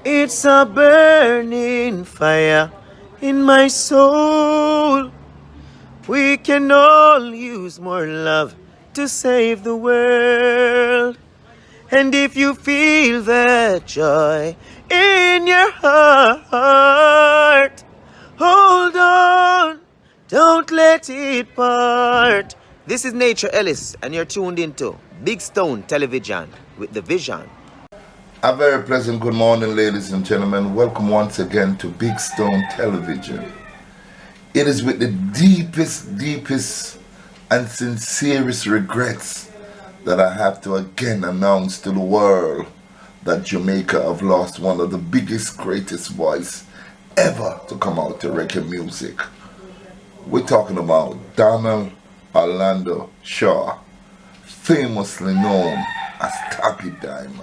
It's a burning fire in my soul. We can all use more love to save the world. And if you feel that joy in your heart, hold on, don't let it part. This is Nature Ellis, and you're tuned into Big Stone Television with the vision. A very pleasant good morning, ladies and gentlemen. Welcome once again to Big Stone Television. It is with the deepest and sincerest regrets that I have to again announce to the world that Jamaica have lost one of the biggest, greatest voice ever to come out to reggae music. We're talking about Donald Orlando Shaw, famously known as Tabby Diamond.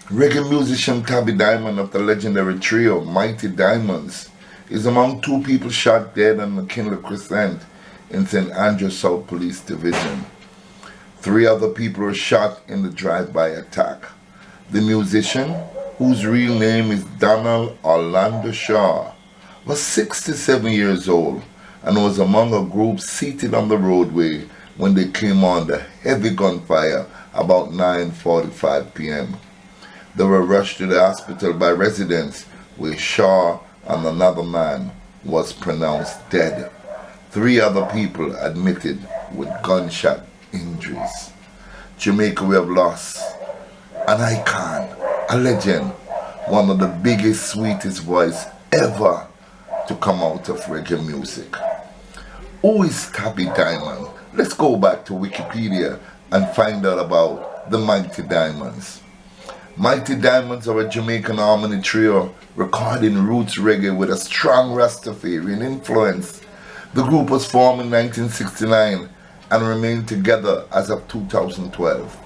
Reggae musician Tabby Diamond of the legendary trio Mighty Diamonds is among two people shot dead on McKinley Crescent in St. Andrews South Police Division. 3 other people were shot in the drive-by attack. The musician, whose real name is Donald Orlando Shaw, was 67 years old and was among a group seated on the roadway when they came under heavy gunfire about 9:45 p.m. They were rushed to the hospital by residents where Shaw and another man was pronounced dead. 3 other people admitted with gunshot injuries. Jamaica, we have lost an icon, a legend, one of the biggest, sweetest voice ever to come out of reggae music. Who is Tabby Diamond? Let's go back to Wikipedia and find out about the Mighty Diamonds. Mighty Diamonds are a Jamaican harmony trio recording roots reggae with a strong Rastafarian influence. The group was formed in 1969 and remained together as of 2012.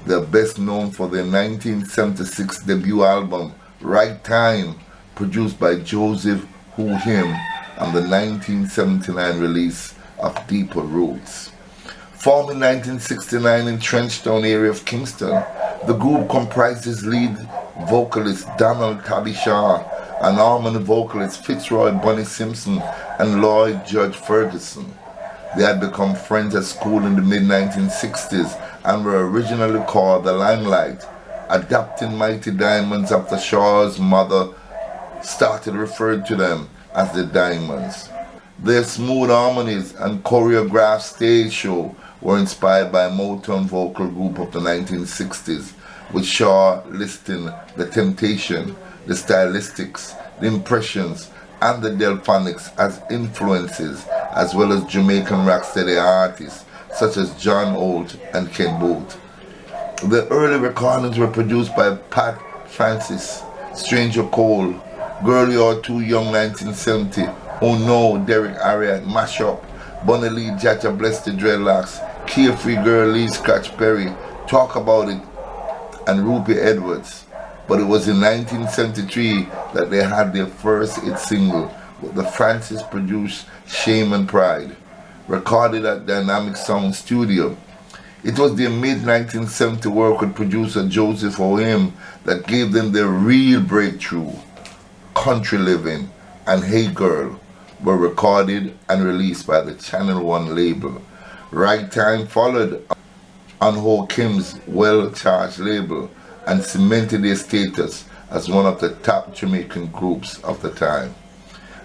They are best known for their 1976 debut album, Right Time, produced by Joseph Who Him, and the 1979 release of Deeper Roots. Formed in 1969 in Trenchtown area of Kingston, the group comprises lead vocalist Donald Tabby Shaw and harmony vocalist Fitzroy Bunny Simpson and Lloyd Judge Ferguson. They had become friends at school in the mid-1960s and were originally called The Limelight, adopting Mighty Diamonds after Shaw's mother started referring to them as the Diamonds. Their smooth harmonies and choreographed stage show were inspired by a Motown vocal group of the 1960s, with Shaw listing the Temptation, the Stylistics, the Impressions, and the Delphonics as influences, as well as Jamaican rocksteady artists such as John Holt and Ken Booth. The early recordings were produced by Pat Francis, Stranger Cole, Girl You're Too Young 1970, Oh No, Derek Ariat, Mashup, Bunny Lee, Jaja Bless the Dreadlocks, Carefree Girl, Lee Scratch Perry, Talk About It, and Ruby Edwards. But it was in 1973 that they had their first hit single with the Francis produced Shame and Pride, recorded at Dynamic Sound Studio. It was their mid-1970 work with producer Joseph O'Him that gave them their real breakthrough. Country Living and Hey Girl were recorded and released by the Channel One label. Right Time followed on Ho Kim's well-charged label and cemented their status as one of the top Jamaican groups of the time.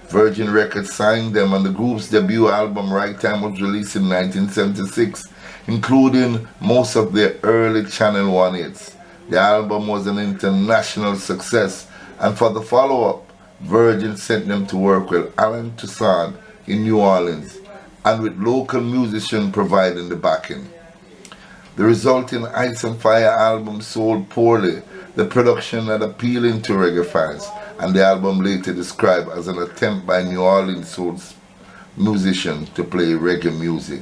Virgin Records signed them, and the group's debut album Right Time was released in 1976, including most of their early Channel One hits. The album was an international success, and for the follow-up, Virgin sent them to work with Alan Toussaint in New Orleans, and with local musicians providing the backing. The resulting Ice and Fire album sold poorly, the production not appealing to reggae fans, and the album later described as an attempt by New Orleans soul musicians to play reggae music.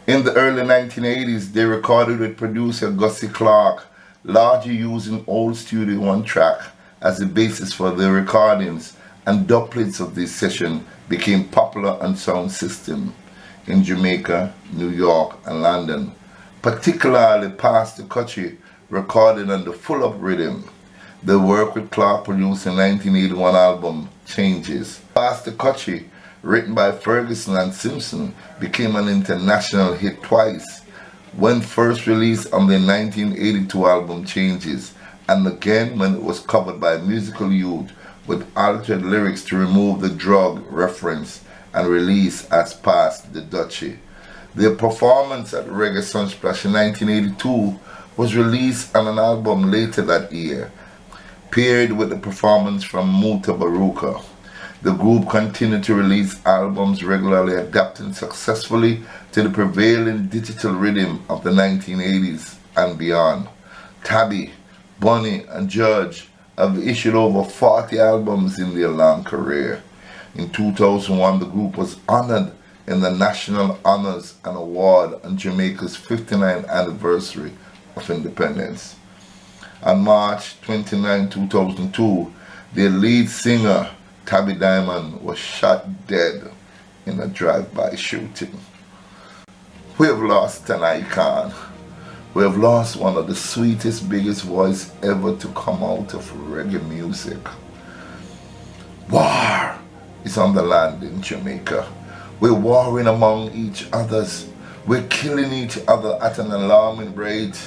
In the early 1980s, they recorded with producer Gussie Clark, largely using old Studio One track as the basis for their recordings, and doublets of this session became popular on sound system in Jamaica, New York, and London, particularly past the country, recorded on the full-up rhythm. The work with Clark produced in 1981 album Changes. Past the Country, written by Ferguson and Simpson, became an international hit twice. When first released on the 1982 album Changes, and again when it was covered by Musical Youth with altered lyrics to remove the drug reference and released as Past the Duchy. Their performance at Reggae Sunsplash in 1982 was released on an album later that year, paired with the performance from Muta Baruka. The group continued to release albums regularly, adapting successfully to the prevailing digital rhythm of the 1980s and beyond. Tabby, Bunny, and Judge have issued over 40 albums in their long career. In 2001, the group was honored in the National Honors and Award on Jamaica's 59th anniversary of independence. On March 29, 2002, their lead singer, Tabby Diamond, was shot dead in a drive-by shooting. We have lost an icon. We have lost one of the sweetest, biggest voice ever to come out of reggae music. War is on the land in Jamaica. We're warring among each others. We're killing each other at an alarming rate.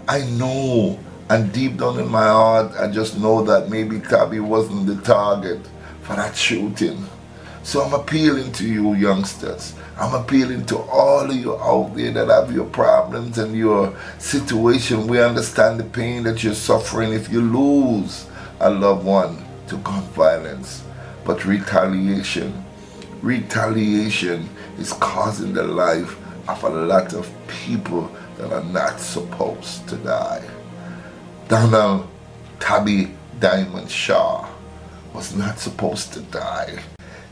I know, and deep down in my heart, I just know that maybe Tabby wasn't the target for that shooting. So I'm appealing to you youngsters. I'm appealing to all of you out there that have your problems and your situation. We understand the pain that you're suffering if you lose a loved one to gun violence. But retaliation is causing the life of a lot of people that are not supposed to die. Donald Tabby Diamond Shaw was not supposed to die.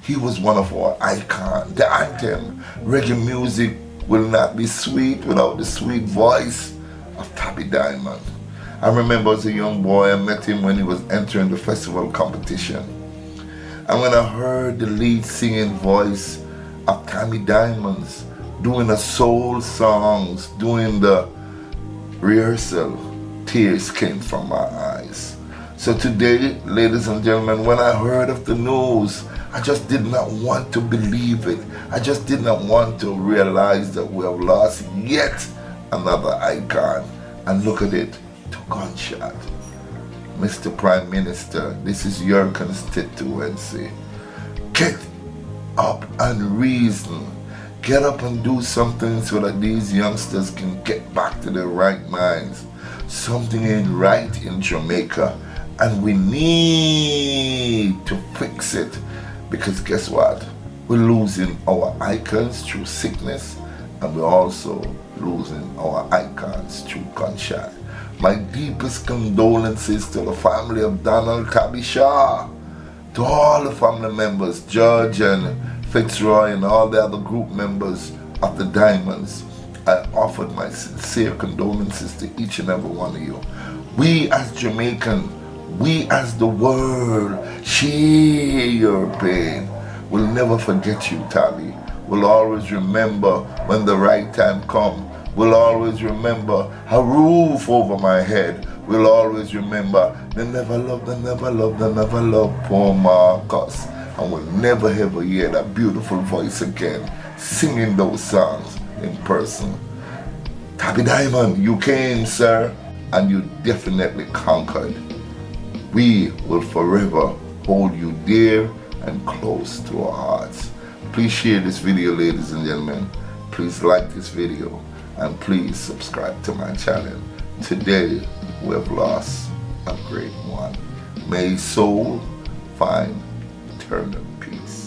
He was one of our icons. The anthem, reggae music will not be sweet without the sweet voice of Tabby Diamond. I remember as a young boy, I met him when he was entering the festival competition. And when I heard the lead singing voice of Tabby Diamond's doing the soul songs, doing the rehearsal, tears came from my eyes. So today, ladies and gentlemen, when I heard of the news, I just did not want to believe it. I just did not want to realize that we have lost yet another icon. And look at it, to gunshot. Mr. Prime Minister, this is your constituency. Get up and reason. Get up and do something so that these youngsters can get back to their right minds. Something ain't right in Jamaica, and we need to fix it. Because guess what? We're losing our icons through sickness, and we're also losing our icons through gunshot. My deepest condolences to the family of Donald Tabby Shaw, to all the family members, Judge and Fitzroy and all the other group members of the Diamonds. I offered my sincere condolences to each and every one of you. We as Jamaicans, we as the world, share your pain. We'll never forget you, Tabby. We'll always remember when the right time comes. We'll always remember a roof over my head. We'll always remember the never love, the never love, the never love, poor Marcus. And we'll never ever hear that beautiful voice again, singing those songs in person. Tabby Diamond, you came, sir, and you definitely conquered. We will forever hold you dear and close to our hearts. Please share this video, ladies and gentlemen. Please like this video and please subscribe to my channel. Today we have lost a great one. May his soul find eternal peace.